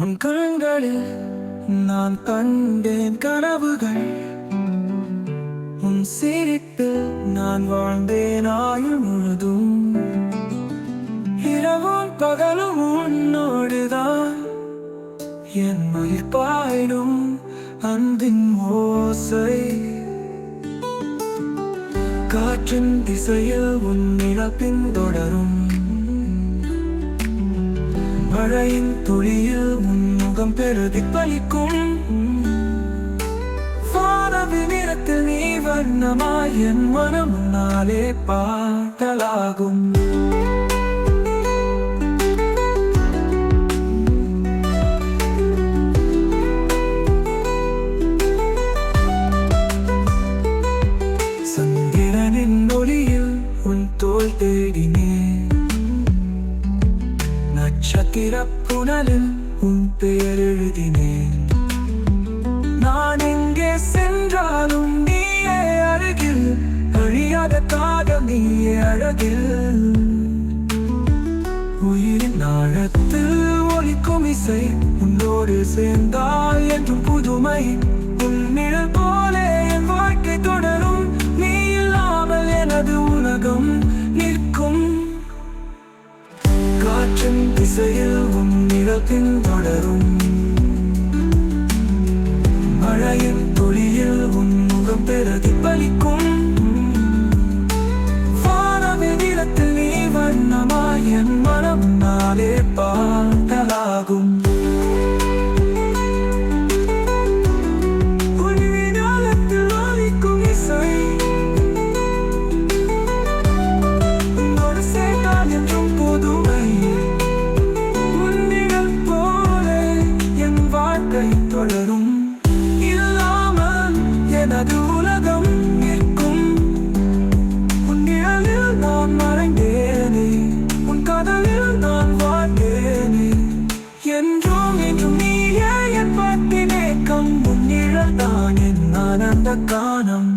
உன் கண்களில் நான் கண்டேன் கனவுகள். உன் சிரிப்பில் நான் வாழ்ந்தேன் ஆயுள் முழுதும். இரவும் பகலும் உன்னோடுதான் என் உயிர் பாயிடும் அன்பின் ஓசை. காற்றின் திசையில் உன் நிழல் தொடரும். மழையின் துளியில் உன் முகம் பிரதிபலிக்கும். வானவில் நிறத்தில் நீ வண்ணமாய் என் மனம் நாளே பாடலாகும். சந்திரனின் ஒளியில் உன் தோள் தேடினேன். நட்சத்திர புனலில் உன் பெயர் எழுதினேன். நான் எங்கே சென்றாலும் நீயே அருகில், அழியாத காதல் நீயே அழகில். உயிரின் ஆழத்தில் ஒலிக்கும் இசை உன்னோடு சேர்ந்தால் என்றும் புதுமை. உன் நிழல் போலே என் வாழ்க்கை தொடரும். நீ இல்லாமல் எனது உலகம் நிற்கும். காற்றின் திசையில் உன் நிழல் தொடரும். மழையின் துளியில் உன் முகம் பிரதிபலிக்கும். வானவில் நிறத்தில் நீ வண்ணமாய் என் மனம் நாளே பாடலாகும். தொடரும். இல்லாமல் எனது உலகம் நிற்கும். உன் நிழலில் நான் மறைந்தேனே, உன் கதலில் நான் வாழ்ந்தேனே. என்றும் என்றும் நீயே என் பத்தினேக்கம். உன் நிழல் தான் என் ஆனந்த கானம்.